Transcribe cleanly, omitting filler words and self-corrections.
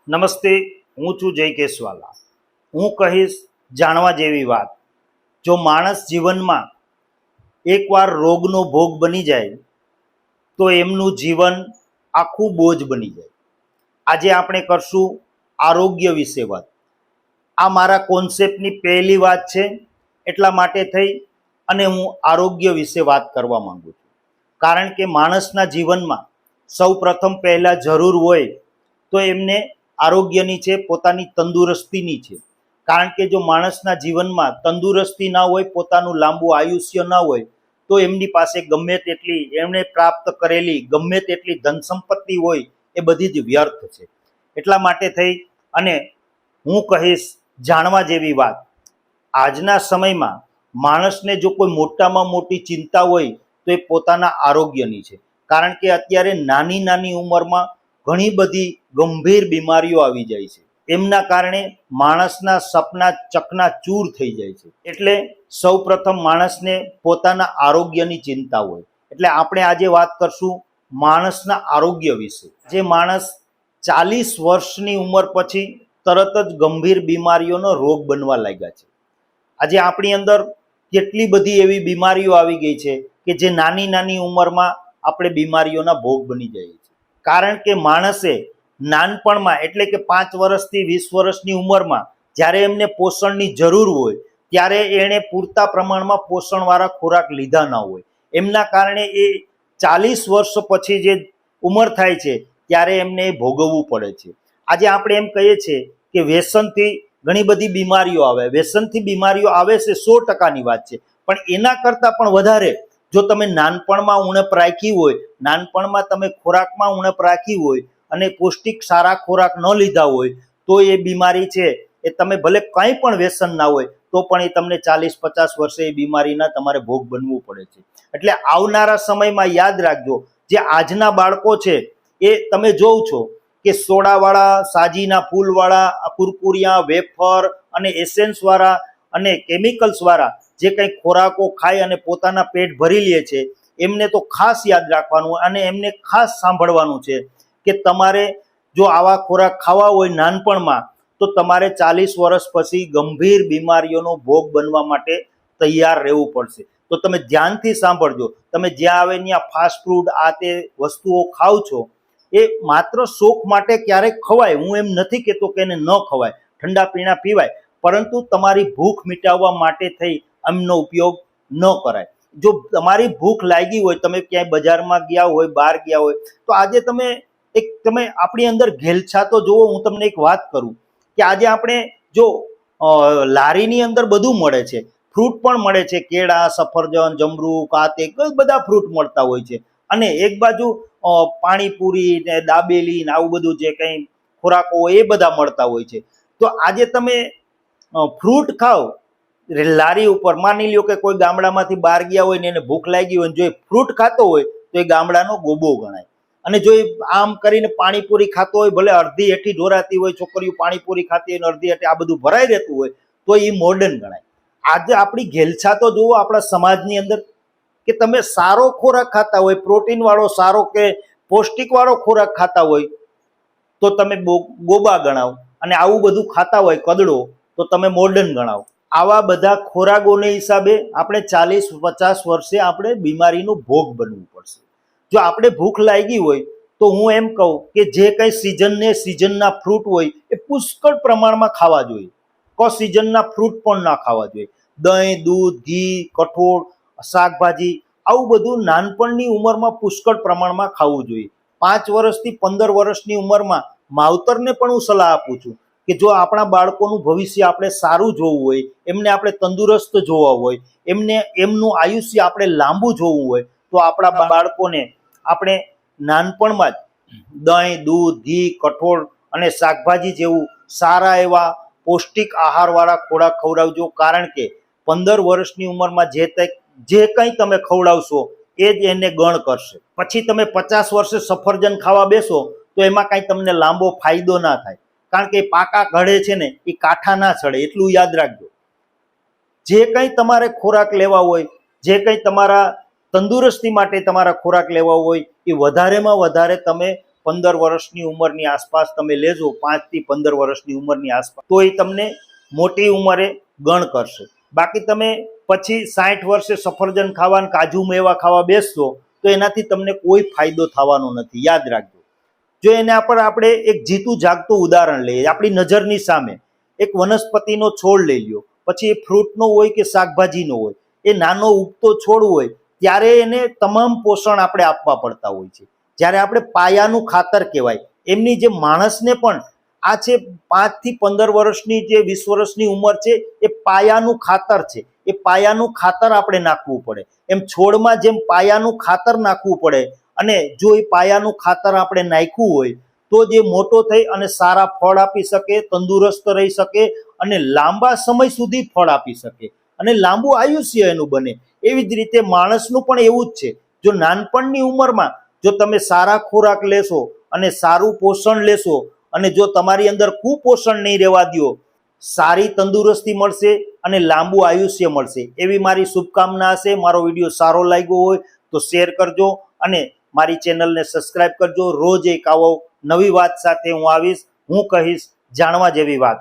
નમસ્તે, હું છું જય કેશવાલા। હું કહીશ જાણવા જેવી વાત। જો માણસ જીવનમાં એકવાર રોગનો ભોગ બની જાય તો એમનું જીવન આખું બોજ બની જાય। આજે આપણે કરશું આરોગ્ય વિશે વાત। આ મારા કોન્સેપ્ટની પહેલી વાત છે, એટલા માટે થઈ અને હું આરોગ્ય વિશે વાત કરવા માંગુ છું। કારણ કે માણસના જીવનમાં સૌ પ્રથમ પહેલાં જરૂર હોય તો એમને આરોગ્યની છે, પોતાની તંદુરસ્તીની છે। કારણ કે જો માણસના જીવનમાં તંદુરસ્તી ના હોય, પોતાનું લાંબુ આયુષ્ય ના હોય, તો એમની પાસે ગમે તેટલી એમણે પ્રાપ્ત કરેલી ગમે તેટલી ધન સંપત્તિ હોય એ બધી જ વ્યર્થ છે। એટલા માટે થઈ અને હું કહીશ જાણવા જેવી વાત। આજના સમયમાં માણસને જો કોઈ મોટામાં મોટી ચિંતા હોય તો એ પોતાના આરોગ્યની છે। કારણ કે અત્યારે નાની નાની ઉંમરમાં ઘણી બધી ગંભીર બીમારીઓ આવી જાય છે। એમના કારણે માણસના સપના ચકનાચૂર થઈ જાય છે। એટલે સૌ પ્રથમ માણસને પોતાના આરોગ્યની ચિંતા હોય। એટલે આપણે આજે વાત કરશું માણસના આરોગ્ય વિશે। જે માણસ 40 વર્ષની ઉંમર પછી તરત જ ગંભીર બીમારીઓનો રોગ બનવા લાગ્યા છે। આજે આપણી અંદર કેટલી બધી એવી બીમારીઓ આવી ગઈ છે કે જે નાની નાની ઉંમરમાં આપણે બીમારીઓના ભોગ બની જઈએ છીએ। કારણ કે માણસે નાનપણમાં એટલે કે 5 વર્ષથી 20 વર્ષની ઉંમરમાં જ્યારે એમને પોષણની જરૂર હોય ત્યારે એણે પૂરતા પ્રમાણમાં પોષણવાળા ખોરાક લીધા ના હોય। એમના કારણે એ 40 વર્ષ પછી જે ઉંમર થાય છે ત્યારે એમને ભોગવવું પડે છે। આજે આપણે એમ કહીએ છીએ કે વ્યસનથી ઘણી બધી બીમારીઓ આવે। વ્યસનથી બીમારીઓ આવે છે 100%ની વાત છે, પણ એના કરતાં પણ વધારે જો તમે નાનપણમાં ઉણપ રાખી હોય, નાનપણમાં તમે ખોરાકમાં ઉણપ રાખી હોય અને પૌષ્ટિક સારા ખોરાક ન લીધા હોય તો એ બીમારી છે એ તમે ભલે કંઈ પણ વ્યસન ના હોય તો પણ એ તમને 40-50 વર્ષે એ બીમારીના તમારે ભોગ બનવું પડે છે। એટલે આવનારા સમયમાં યાદ રાખજો, જે આજના બાળકો છે એ તમે જોવ છો કે સોડાવાળા, સાજીના ફૂલવાળા, કુરકુરિયા, વેફર અને એસેન્સવાળા અને કેમિકલ્સવાળા જે કંઈ ખોરાકો ખાય અને પોતાના પેટ ભરી લે છે, એમને તો ખાસ યાદ રાખવાનું અને એમને ખાસ સાંભળવાનું છે કે તમારે જો આવા ખોરાક ખાવા હોય નાનપણમાં તો તમારે 40 વર્ષ પછી ગંભીર બીમારીઓનો ભોગ બનવા માટે તૈયાર રહેવું પડશે। તો તમે ધ્યાનથી સાંભળજો। તમે જ્યાં આવે ત્યાં ફાસ્ટ ફૂડ આ તે વસ્તુઓ ખાવ છો એ માત્ર શોખ માટે ક્યારેક ખવાય, હું એમ નથી કહેતો કે એને ન ખવાય, ઠંડા પીણા પીવાય, પરંતુ તમારી ભૂખ મિટાવવા માટે થઈ એમનો ઉપયોગ ન કરાય। જો તમારી ભૂખ લાગી હોય, તમે ક્યાંય બજારમાં ગયા હોય, બહાર ગયા હોય, તો આજે તમે આપણી અંદર ઘેલછા તો જુઓ। હું તમને એક વાત કરું કે આજે આપણે જો લારીની અંદર બધું મળે છે, ફ્રૂટ પણ મળે છે, કેળા, સફરજન, જમરૂક, આ તે બધા ફ્રૂટ મળતા હોય છે, અને એક બાજુ પાણીપુરી ને દાબેલી ને આવું બધું જે કંઈ ખોરાકો હોય એ બધા મળતા હોય છે। તો આજે તમે ફ્રૂટ ખાઓ લારી ઉપર, માની લ્યો કે કોઈ ગામડામાંથી બહાર ગયા હોય ને એને ભૂખ લાગી હોય ને જો એ ફ્રૂટ ખાતો હોય તો એ ગામડાનો ગોબો ગણાય। અને જો એ આમ કરીને પાણીપુરી ખાતો હોય, ભલે અડધી હેઠી ઢોરાતી હોય, છોકરીઓ પાણીપુરી ખાતી હોય ને અડધી હેઠી આ બધું ભરાઈ રહેતું હોય તો એ મોડર્ન ગણાય। આજે આપણી ઘેલછા તો જુઓ આપણા સમાજની અંદર કે તમે સારો ખોરાક ખાતા હોય, પ્રોટીનવાળો સારો કે પૌષ્ટિકવાળો ખોરાક ખાતા હોય તો તમે ગોબા ગણાવ, અને આવું બધું ખાતા હોય કદડો તો તમે મોડર્ન ગણાવ। આવા બધા ખોરાકોને હિસાબે આપણે 40-50 વર્ષે આપણે બીમારીનો ભોગ બનવું પડશે। જો આપણે ભૂખ લાગી હોય તો હું એમ કહું કે જે કંઈ સિઝનના ફ્રૂટ હોય એ પુષ્કળ પ્રમાણમાં ખાવા જોઈએ। સિઝનના ફ્રૂટ પણ ના ખાવા જોઈએ। દહીં, દૂધ, ઘી, કઠોળ, શાકભાજી આવું બધું નાનપણની ઉંમરમાં પુષ્કળ પ્રમાણમાં ખાવું જોઈએ। 5 વર્ષથી 15 વર્ષની ઉંમરમાં માવતરને પણ હું સલાહ આપું છું કે જો આપણા બાળકોનું ભવિષ્ય આપણે સારું જોવું હોય, એમને આપણે તંદુરસ્ત જોવા હોય, એમનું આયુષ્ય આપણે લાંબુ જોવું હોય તો આપણા બાળકોને આપણે નાનપણમાં જ દહીં, દૂધ, ઘી, કઠોળ અને શાકભાજી જેવું સારા એવા પૌષ્ટિક આહારવાળા ખોરાક ખવડાવજો। કારણ કે 15 વર્ષની ઉંમરમાં જે કંઈ તમે ખવડાવશો એ જ એને ગણ કરશે। પછી તમે 50 વર્ષે સફરજન ખાવા બેસો તો એમાં કાંઈ તમને લાંબો ફાયદો ના થાય, કારણ કે પાકા ઘડે છે ને એ કાંઠા ના ચડે, એટલું યાદ રાખજો। જે કંઈ તમારે ખોરાક લેવા હોય, જે કંઈ તમારા તંદુરસ્તી માટે તમારા ખોરાક લેવા હોય એ વધારેમાં વધારે તમે 15 વર્ષની ઉંમરની આસપાસ તમે લેજો, 5 થી 15 વર્ષની ઉંમરની આસપાસ, તો એ તમને મોટી ઉંમરે ગણ કરશે. બાકી તમે પછી 60 વર્ષે સફરજન ખાવા અને કાજુ મેવા ખાવા બેસશો તો એનાથી તમને કોઈ ફાયદો થવાનો નથી, યાદ રાખજો. જો એના પર આપણે એક જીતું જાગતું ઉદાહરણ લઈએ, આપણી નજરની સામે એક વનસ્પતિનો છોડ લઈ લ્યો, પછી એ ફ્રૂટનો હોય કે શાકભાજીનો હોય, એ નાનો ઉગતો છોડ હોય ત્યારે એને તમામ પોષણ આપણે આપવા પડતા હોય છે. જ્યારે આપણે પાયાનું ખાતર કહેવાય, એમની જે માણસને પણ આ છે 5 થી 15 વર્ષની જે 20 વર્ષની ઉંમર છે એ પાયાનું ખાતર છે. એ પાયાનું ખાતર આપણે નાખવું પડે. એમ છોડમાં જેમ પાયાનું ખાતર નાખવું પડે, અને જો એ પાયાનું ખાતર આપણે નાખ્યું હોય તો જે મોટો થઈ અને સારા ફળ આપી શકે, તંદુરસ્ત રહી શકે અને લાંબા સમય સુધી ફળ આપી શકે અને લાંબુ આયુષ્ય એનું બને. એવી જ રીતે માણસનું પણ એવું જ છે. જો નાનપણની ઉંમરમાં જો તમે સારા ખોરાક લેશો અને સારું પોષણ લેશો અને જો તમારી અંદર કુપોષણ નહીં રહેવા દો, સારી તંદુરસ્તી મળશે અને લાંબુ આયુષ્ય મળશે. એવી મારી શુભકામના હશે. મારો વિડીયો સારો લાગ્યો હોય તો શેર કરજો અને મારી ચેનલને સબસ્ક્રાઇબ કરજો. રોજ એક આવો નવી વાત સાથે હું આવીશ, હું કહીશ જાણવા જેવી વાત.